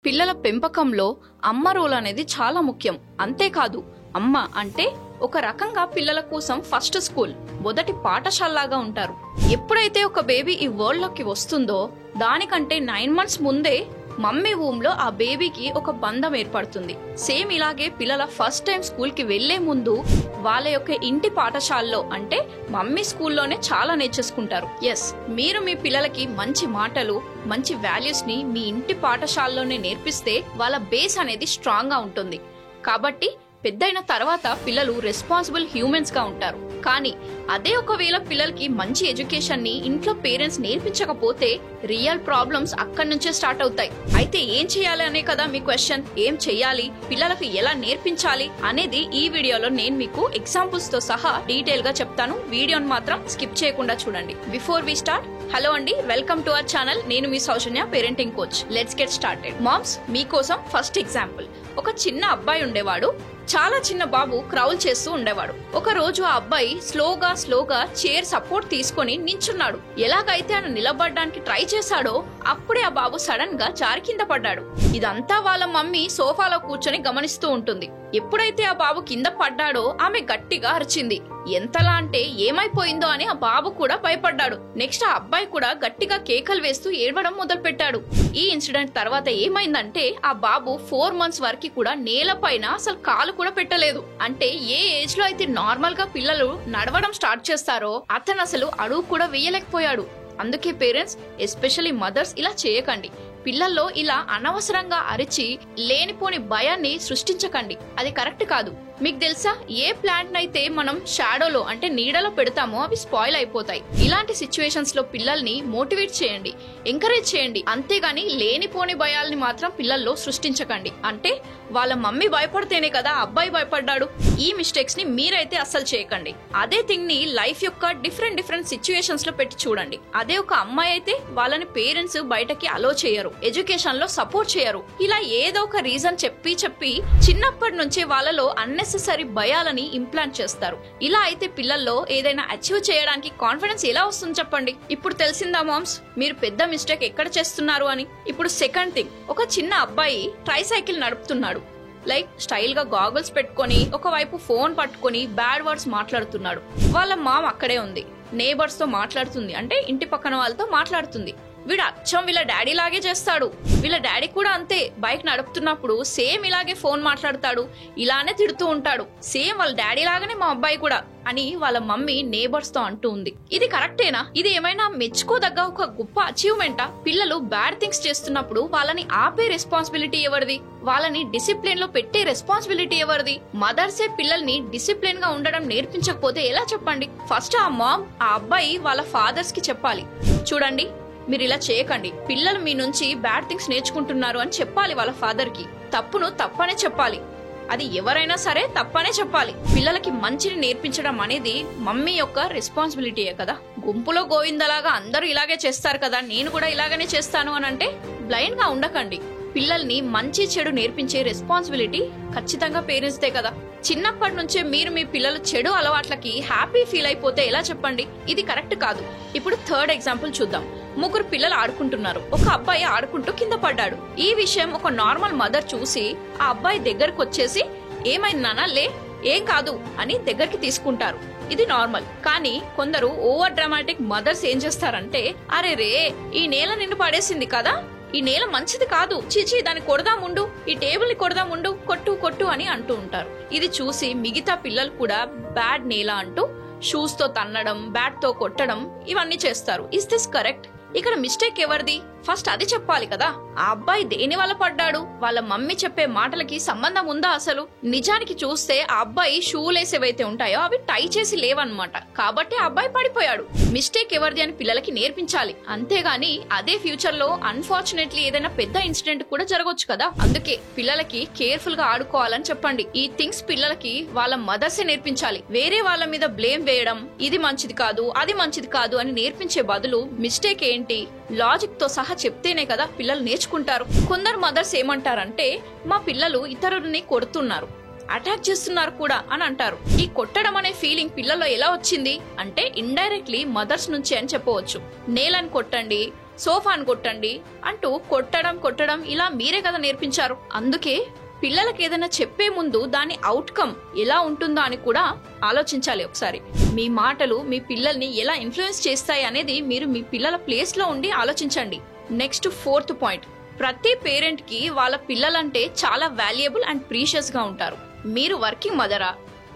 పిల్లల పెంపకంలో అమ్మ రోల్ అనేది చాలా ముఖ్యం. అంతేకాదు, అమ్మ అంటే ఒక రకంగా పిల్లల కోసం ఫస్ట్ స్కూల్, మొదటి పాఠశాలలాగా ఉంటారు. ఎప్పుడైతే ఒక బేబీ ఈ వరల్డ్ లోకి వస్తుందో దానికంటే 9 months ముందే మమ్మీ వూమ్ లో ఆ బేబీకి ఒక బంధం ఏర్పడుతుంది. సేమ్ ఇలాగే పిల్లల ఫస్ట్ టైం స్కూల్ కి వెళ్లే ముందు వాళ్ళ యొక్క ఇంటి పాఠశాలలో అంటే మమ్మీ స్కూల్లోనే చాలా నేర్చేసుకుంటారు. ఎస్, మీరు మీ పిల్లలకి మంచి మాటలు, మంచి వాల్యూస్ ని మీ ఇంటి పాఠశాలలోనే నేర్పిస్తే వాళ్ళ బేస్ అనేది స్ట్రాంగ్ గా ఉంటుంది. కాబట్టి పెద్దయిన తర్వాత పిల్లలు రెస్పాన్సిబుల్ హ్యూమన్స్ గా ఉంటారు. కానీ అదే ఒకవేళ పిల్లలకి మంచి ఎడ్యుకేషన్ ని ఇంట్లో పేరెంట్స్ నేర్పించకపోతే రియల్ ప్రాబ్లమ్స్ అక్కడి నుంచే స్టార్ట్ అవుతాయి. అయితే ఏం చేయాలి అనే కదా మీ క్వశ్చన్. ఏం చెయ్యాలి, పిల్లలకు ఎలా నేర్పించాలి అనేది ఈ వీడియోలో నేను మీకు ఎగ్జాంపుల్స్ తో సహా డీటెయిల్ గా చెప్తాను. వీడియోని మాత్రం స్కిప్ చేయకుండా చూడండి. బిఫోర్ వి స్టార్ట్, హలో అండి, వెల్కమ్ టు అవర్ ఛానల్. నేను మీ Soujanya, parenting coach. Let's get started. Moms, మీకోసం ఫస్ట్ ఎగ్జాంపుల్. ఒక చిన్న అబ్బాయి ఉండేవాడు. చాలా చిన్న బాబు క్రౌల్ చేస్తూ ఉండేవాడు. ఒక రోజు ఆ అబ్బాయి స్లోగా చైర్ సపోర్ట్ తీసుకొని నించున్నాడు. ఎలాగైతే ఆయన నిలబడడానికి ట్రై చేశాడో అప్పుడే ఆ బాబు సడన్ గా జారి కింద పడ్డాడు. ఇదంతా వాళ్ళ మమ్మీ సోఫాలో కూర్చొని గమనిస్తూ ఉంటుంది. ఎప్పుడైతే ఆ బాబు కింద పడ్డాడో ఆమె గట్టిగా అరిచింది. ఎంతలా అంటే ఏమైపోయిందో అని ఆ బాబు కూడా భయపడ్డాడు. నెక్స్ట్ ఆ అబ్బాయి కూడా గట్టిగా కేకలు వేస్తూ ఏడవడం మొదలు పెట్టాడు. ఈ ఇన్సిడెంట్ తర్వాత ఏమైందంటే ఆ బాబు 4 months వరకు కూడా నేలపైన అసలు కాలు కూడా పెట్టలేదు. అంటే ఏ ఏజ్ లో అయితే నార్మల్ గా పిల్లలు నడవడం స్టార్ట్ చేస్తారో అతను అసలు అడుగు కూడా వేయలేకపోయాడు. అందుకే పేరెంట్స్, ఎస్పెషల్లీ మదర్స్, ఇలా చేయకండి. పిల్లల్లో ఇలా అనవసరంగా అరిచి లేనిపోని భయాన్ని సృష్టించకండి. అది కరెక్ట్ కాదు. మీకు తెలుసా, ఏ ప్లాంట్ అయితే మనం షాడోలో అంటే నీడలో పెడతామో అవి స్పాయిల్ అయిపోతాయి. ఇలాంటి సిచ్యువేషన్స్ లో పిల్లల్ని మోటివేట్ చేయండి, ఎంకరేజ్ చేయండి. అంతేగాని లేనిపోని భయాల్ని మాత్రం పిల్లల్లో సృష్టించకండి. అంటే వాళ్ళ మమ్మీ భయపడితేనే కదా అబ్బాయి భయపడ్డాడు. ఈ మిస్టేక్స్ ని మీరైతే అస్సలు చేయకండి. అదే థింగ్ ని లైఫ్ యొక్క డిఫరెంట్ సిచ్యువేషన్స్ లో పెట్టి చూడండి. అదే ఒక అమ్మాయి అయితే వాళ్ళని పేరెంట్స్ బయటకి అలో చేయరు, ఎడ్యుకేషన్ లో సపోర్ట్ చేయరు. ఇలా ఏదో ఒక రీజన్ చెప్పి చిన్నప్పటి నుంచే వాళ్ళలో అన్నెసెసరీ భయాలని ఇంప్లాంట్ చేస్తారు. ఇలా అయితే పిల్లల్లో ఏదైనా అచీవ్ చేయడానికి కాన్ఫిడెన్స్ ఎలా వస్తుంది చెప్పండి. ఇప్పుడు తెలిసిందా మామ్స్, మీరు పెద్ద మిస్టేక్ ఎక్కడ చేస్తున్నారు అని. ఇప్పుడు సెకండ్ థింగ్, ఒక చిన్న అబ్బాయి ట్రైసైకిల్ నడుపుతున్నాడు. లైక్ స్టైల్ గా గాగుల్స్ పెట్టుకొని ఒకవైపు ఫోన్ పట్టుకొని బ్యాడ్ వర్డ్స్ మాట్లాడుతున్నాడు. వాళ్ళ మామ్ అక్కడే ఉంది, నేబర్స్ తో మాట్లాడుతుంది, అంటే ఇంటి పక్కన వాళ్ళతో మాట్లాడుతుంది. వీడు అచ్చం వీళ్ళ డాడీ లాగే చేస్తాడు. వీళ్ళ డాడీ కూడా అంతే, బైక్ నడుపుతున్నప్పుడు సేమ్ ఇలాగే ఫోన్ మాట్లాడతాడు, ఇలానే తిడుతూ ఉంటాడు. సేమ్ వాళ్ళ డాడీ లాగానే మా అబ్బాయి కూడా అని వాళ్ళ మమ్మీ నేబర్స్ తో అంటూ ఉంది. ఇది కరెక్టేనా? ఇది ఏమైనా మెచ్చుకోదగ్గ ఒక గొప్ప అచీవ్మెంటా? పిల్లలు బ్యాడ్ థింగ్స్ చేస్తున్నప్పుడు వాళ్ళని ఆపే రెస్పాన్సిబిలిటీ ఎవరిది? వాళ్ళని డిసిప్లిన్ లో పెట్టే రెస్పాన్సిబిలిటీ ఎవరిది? మదర్సే పిల్లల్ని డిసిప్లిన్ గా ఉండడం నేర్పించకపోతే ఎలా చెప్పండి? ఫస్ట్ ఆ మామ్ ఆ అబ్బాయి వాళ్ళ ఫాదర్స్ కి చెప్పాలి, చూడండి మీరు ఇలా చేయకండి, పిల్లలు మీ నుంచి బ్యాడ్ థింగ్స్ నేర్చుకుంటున్నారు అని చెప్పాలి. వాళ్ళ ఫాదర్ కి తప్పును తప్పనే చెప్పాలి. అది ఎవరైనా సరే తప్పనే చెప్పాలి. పిల్లలకి మంచిని నేర్పించడం అనేది మమ్మీ యొక్క రెస్పాన్సిబిలిటీయే కదా. గుంపులో గోవిందలాగా అందరూ ఇలాగే చేస్తారు కదా, నేను కూడా ఇలాగనే చేస్తాను అని అంటే బ్లైండ్ గా ఉండకండి. పిల్లల్ని మంచి చెడు నేర్పించే రెస్పాన్సిబిలిటీ ఖచ్చితంగా పేరెంట్స్ దే కదా. చిన్నప్పటి నుంచే మీరు మీ పిల్లల చెడు అలవాట్లకి హ్యాపీ ఫీల్ అయిపోతే ఎలా చెప్పండి? ఇది కరెక్ట్ కాదు. ఇప్పుడు థర్డ్ ఎగ్జాంపుల్ చూద్దాం. 3 పిల్లలు ఆడుకుంటున్నారు. ఒక అబ్బాయి ఆడుకుంటూ కింద పడ్డాడు. ఈ విషయం ఒక నార్మల్ మదర్ చూసి ఆ అబ్బాయి దగ్గరకు వచ్చేసి, ఏమైంది నాన్న, లే, ఏం కాదు అని దగ్గరికి తీసుకుంటారు. ఇది నార్మల్. కానీ కొందరు ఓవర్ డ్రామాటిక్ మదర్స్ ఏం చేస్తారంటే, అరే రే, ఈ నేల నిన్ను పడేసింది కదా, ఈ నేల మంచిది కాదు, చీచి దాన్ని కొడదాముండు, ఈ టేబుల్ ని కొడదాముండు, కొట్టు అని అంటూ ఉంటారు. ఇది చూసి మిగతా పిల్లలు కూడా బ్యాడ్ నేల అంటూ షూస్ తో తన్నడం, బ్యాట్ తో కొట్టడం ఇవన్నీ చేస్తారు. Is this correct? ఇక్కడ మిస్టేక్ ఎవరిది? ఫస్ట్ అది చెప్పాలి కదా. ఆ అబ్బాయి దేని వల్ల పడ్డాడు? వాళ్ళ మమ్మీ చెప్పే మాటలకి సంబంధం ఉందా అసలు? నిజానికి చూస్తే ఆ అబ్బాయి షూలేస్ ఏవైతే ఉంటాయో అవి టై చేసి లేవన్నమాట. కాబట్టి ఆ అబ్బాయి పడిపోయాడు. మిస్టేక్ ఎవరిది అని పిల్లలకి నేర్పించాలి. అంతేగాని అదే ఫ్యూచర్ లో అన్ఫార్చునేట్లీ ఏదైనా పెద్ద ఇన్సిడెంట్ కూడా జరగవచ్చు కదా. అందుకే పిల్లలకి కేర్ఫుల్ గా ఆడుకోవాలని చెప్పండి. ఈ థింగ్స్ పిల్లలకి వాళ్ళ మదర్సే నేర్పించాలి. వేరే వాళ్ళ మీద బ్లేమ్ వేయడం, ఇది మంచిది కాదు, అది మంచిది కాదు అని నేర్పించే బదులు మిస్టేక్ ఏంటి, లాజిక్ తో సహా చెప్తేనే కదా పిల్లలు నేర్చుకుంటారు. కొందరు మదర్స్ ఏమంటారంటే, మా పిల్లలు ఇతరులని కొడుతున్నారు, అటాక్ చేస్తున్నారు కూడా అని అంటారు. ఈ కొట్టడం అనే ఫీలింగ్ పిల్లల్లో ఎలా వచ్చింది అంటే ఇండైరెక్ట్లీ మదర్స్ నుంచి అని చెప్పవచ్చు. నేలని కొట్టండి, సోఫాను కొట్టండి అంటూ కొట్టడం ఇలా మీరే కదా నేర్పించారు. అందుకే పిల్లలకి ఏదైనా చెప్పే ముందు దాని అవుట్కమ్ ఎలా ఉంటుందో అని కూడా ఆలోచించాలి ఒకసారి. మీ మాటలు మీ పిల్లల్ని ఎలా ఇన్ఫ్లుయెన్స్ చేస్తాయి అనేది మీరు మీ పిల్లల ప్లేస్ లో ఉండి ఆలోచించండి. నెక్స్ట్ 4th పాయింట్, ప్రతి పేరెంట్ కి వాళ్ళ పిల్లలంటే చాలా వాల్యుయబుల్ అండ్ ప్రీషియస్ గా ఉంటారు. మీరు వర్కింగ్ మదరా?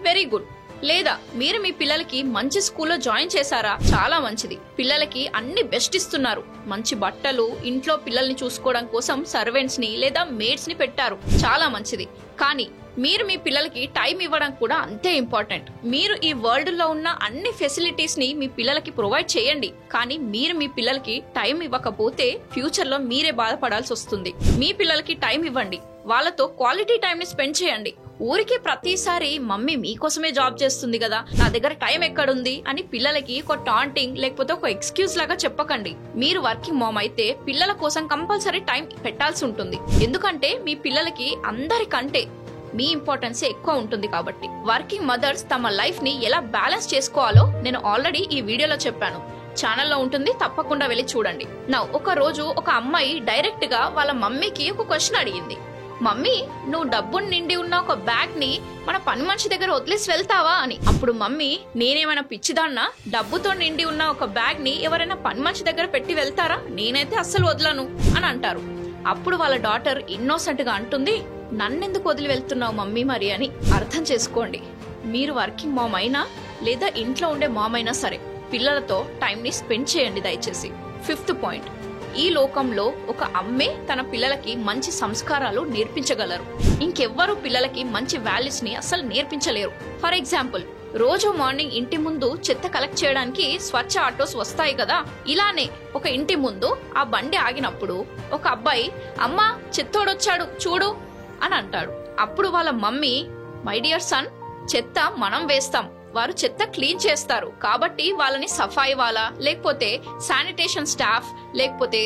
Very good. లేదా మీరు మీ పిల్లలకి మంచి స్కూల్లో జాయిన్ చేశారా? చాలా మంచిది. పిల్లలకి అన్ని బెస్ట్ ఇస్తున్నారు, మంచి బట్టలు, ఇంట్లో పిల్లల్ని చూసుకోవడం కోసం సర్వెంట్స్ ని లేదా మేడ్స్ ని పెట్టారు, చాలా మంచిది. కానీ మీరు మీ పిల్లలకి టైం ఇవ్వడం కూడా అంతే ఇంపార్టెంట్. మీరు ఈ వరల్డ్ లో ఉన్న అన్ని ఫెసిలిటీస్ ని మీ పిల్లలకి ప్రొవైడ్ చేయండి, కానీ మీరు మీ పిల్లలకి టైం ఇవ్వకపోతే ఫ్యూచర్ లో మీరే బాధపడాల్సి వస్తుంది. మీ పిల్లలకి టైం ఇవ్వండి, వాళ్ళతో క్వాలిటీ టైం ని స్పెండ్ చేయండి. ఊరికే ప్రతిసారి మమ్మీ మీకోసమే జాబ్ చేస్తుంది కదా, నా దగ్గర టైం ఎక్కడుంది అని పిల్లలకి ఒక టాంటింగ్ లేకపోతే ఒక ఎక్స్క్యూజ్ లాగా చెప్పకండి. మీరు వర్కింగ్ మామ్ అయితే పిల్లల కోసం కంపల్సరీ టైం పెట్టాల్సి ఉంటుంది. ఎందుకంటే మీ పిల్లలకి అందరికంటే మీ ఇంపార్టెన్స్ ఎక్కువ ఉంటుంది కాబట్టి. వర్కింగ్ మదర్స్ తమ లైఫ్ ని ఎలా బ్యాలెన్స్ చేసుకోవాలో నేను ఆల్రెడీ ఈ వీడియోలో చెప్పాను, ఛానల్లో ఉంటుంది, తప్పకుండా వెళ్ళి చూడండి. ఒక రోజు ఒక అమ్మాయి డైరెక్ట్ గా వాళ్ళ మమ్మీకి ఒక క్వశ్చన్ అడిగింది, మమ్మీ నువ్వు డబ్బు నిండి ఉన్న ఒక బ్యాగ్ ని మన పని మనిషి దగ్గర వదిలేసి వెళ్తావా అని. అప్పుడు మమ్మీ, నేనేమైనా పిచ్చిదాన్నా, డబ్బుతో నిండి ఉన్న ఒక బ్యాగ్ ని ఎవరైనా పని మనిషి దగ్గర పెట్టి వెళ్తారా? నేనైతే అస్సలు వదలను అని అంటారు. అప్పుడు వాళ్ళ డాటర్ ఇన్నోసెంట్ గా అంటుంది, నన్నెందుకు వదిలి వెళ్తున్నావు మమ్మీ మరి అని. అర్థం చేసుకోండి, మీరు వర్కింగ్ మామ్ అయినా లేదా ఇంట్లో ఉండే మామ్ అయినా సరే పిల్లలతో టైం ని స్పెండ్ చేయండి దయచేసి. 5th పాయింట్, ఈ లోకంలో ఒక అమ్మే తన పిల్లలకి మంచి సంస్కారాలు నేర్పించగలరు. ఇంకెవ్వరూ పిల్లలకి మంచి వాల్యూస్ ని అసలు నేర్పించలేరు. ఫర్ ఎగ్జాంపుల్, రోజు మార్నింగ్ ఇంటి ముందు చెత్త కలెక్ట్ చేయడానికి స్వచ్ఛ ఆటోస్ వస్తాయి కదా, ఇలానే ఒక ఇంటి ముందు ఆ బండి ఆగినప్పుడు ఒక అబ్బాయి, అమ్మా చెత్తోడొచ్చాడు చూడు అని అంటాడు. అప్పుడు వాళ్ళ మమ్మీ, మై డియర్ సన్, చెత్త మనం వేస్తాం, వారు చెత్త క్లీన్ చేస్తారు, కాబట్టి వాళ్ళని సఫాయి వాళ్ళ లేకపోతే శానిటేషన్ స్టాఫ్ లేకపోతే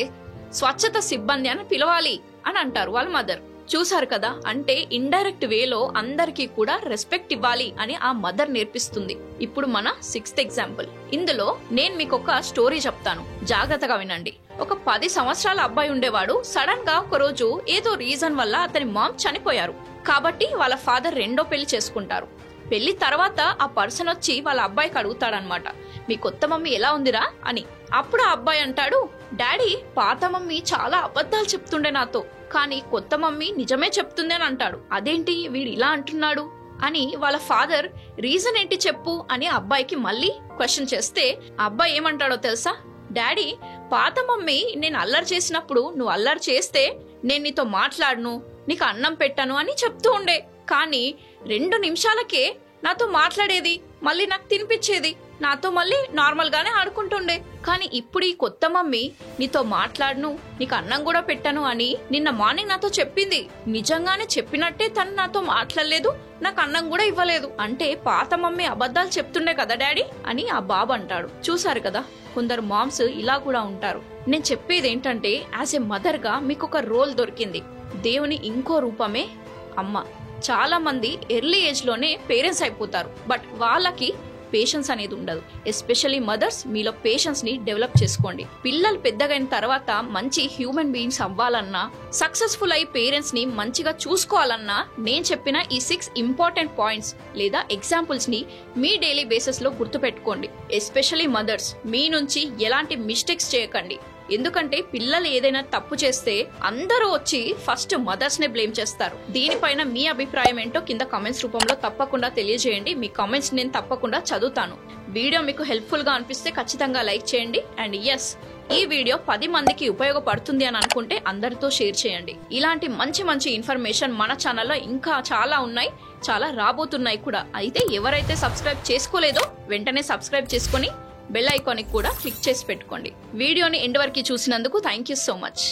స్వచ్ఛత సిబ్బంది అని పిలవాలి అని అంటారు వాళ్ళ మదర్. చూసారు కదా, అంటే ఇండైరెక్ట్ వేలో అందరికీ కూడా రెస్పెక్ట్ ఇవ్వాలి అని ఆ మదర్ నేర్పిస్తుంది. ఇప్పుడు మన 6th ఎగ్జాంపుల్. ఇందులో నేను మీకు ఒక స్టోరీ చెప్తాను, జాగ్రత్తగా వినండి. ఒక 10 సంవత్సరాల అబ్బాయి ఉండేవాడు. సడన్ గా ఒక రోజు ఏదో రీజన్ వల్ల అతని మామ్ చనిపోయారు. కాబట్టి వాళ్ళ ఫాదర్ రెండో పెళ్లి చేసుకుంటారు. పెళ్లి తర్వాత ఆ పర్సన్ వచ్చి వాళ్ళ అబ్బాయికి అడుగుతాడనమాట, మీ కొత్త మమ్మీ ఎలా ఉందిరా అని. అప్పుడు ఆ అబ్బాయి అంటాడు, డాడీ పాత మమ్మీ చాలా అబద్ధాలు చెప్తుండే నాతో, కానీ కొత్త మమ్మీ నిజమే చెప్తుంది అని అంటాడు. అదేంటి వీడు ఇలా అంటున్నాడు అని వాళ్ళ ఫాదర్, రీజన్ ఏంటి చెప్పు అని అబ్బాయికి మళ్ళీ క్వశ్చన్ చేస్తే ఆ అబ్బాయి ఏమంటాడో తెలుసా, డాడీ పాత మమ్మీ నేను అల్లరి చేసినప్పుడు నువ్వు అల్లరి చేస్తే నేను నీతో మాట్లాడను, నీకు అన్నం పెట్టను అని చెప్తూ ఉండే, కానీ 2 నిమిషాలకే నాతో మాట్లాడేది, మళ్ళీ నాకు తినిపించేది, నాతో మళ్ళీ నార్మల్ గానే ఆడుకుంటుండే. కానీ ఇప్పుడు ఈ కొత్త మమ్మీ నీతో మాట్లాడను, నీకు అన్నం కూడా పెట్టను అని నిన్న మార్నింగ్ నాతో చెప్పింది. నిజంగానే చెప్పినట్టే తను నాతో మాట్లాడలేదు, నాకు అన్నం కూడా ఇవ్వలేదు. అంటే పాత మమ్మీ అబద్ధాలు చెప్తుండే కదా డాడీ అని ఆ బాబు అంటాడు. చూసారు కదా, కొందరు మామ్స్ ఇలా కూడా ఉంటారు. నేను చెప్పేది ఏంటంటే, యాజ్ ఎ మదర్ గా మీకు ఒక రోల్ దొరికింది. దేవుని ఇంకో రూపమే అమ్మ. చాలా మంది ఎర్లీ ఏజ్ లోనే పేరెంట్స్ అయిపోతారు, బట్ వాళ్ళకి పేషెన్స్ అనేది ఉండదు. ఎస్పెషల్లీ మదర్స్, మీలో పేషెన్స్ ని డెవలప్ చేసుకోండి. పిల్లలు పెద్దగైన తర్వాత మంచి హ్యూమన్ బీయింగ్స్ అవ్వాలన్నా, సక్సెస్ఫుల్ అయి పేరెంట్స్ ని మంచిగా చూసుకోవాలన్నా నేను చెప్పిన ఈ 6 ఇంపార్టెంట్ పాయింట్స్ లేదా ఎగ్జాంపుల్స్ ని మీ డైలీ బేసిస్ లో గుర్తుపెట్టుకోండి. ఎస్పెషల్లీ మదర్స్, మీ నుంచి ఎలాంటి మిస్టేక్స్ చేయకండి. ఎందుకంటే పిల్లలు ఏదైనా తప్పు చేస్తే అందరూ వచ్చి ఫస్ట్ మదర్స్ నే బ్లేమ్ చేస్తారు. దీనిపైన మీ అభిప్రాయం ఏంటో కింద కామెంట్స్ రూపంలో తప్పకుండా తెలియజేయండి. మీ కామెంట్స్ నేను తప్పకుండా చదువుతాను. వీడియో మీకు హెల్ప్ఫుల్ గా అనిపిస్తే ఖచ్చితంగా లైక్ చేయండి. అండ్ ఎస్, ఈ వీడియో 10 మందికి ఉపయోగపడుతుంది అని అనుకుంటే అందరితో షేర్ చేయండి. ఇలాంటి మంచి మంచి ఇన్ఫర్మేషన్ మన ఛానల్లో ఇంకా చాలా ఉన్నాయి, చాలా రాబోతున్నాయి కూడా. అయితే ఎవరైతే సబ్స్క్రైబ్ చేసుకోలేదో వెంటనే సబ్స్క్రైబ్ చేసుకొని బెల్ ఐకాన్ కూడా క్లిక్ చేసి పెట్టుకోండి. వీడియోని ఎండ్ వరకు చూసినందుకు థ్యాంక్ యూ సో మచ్.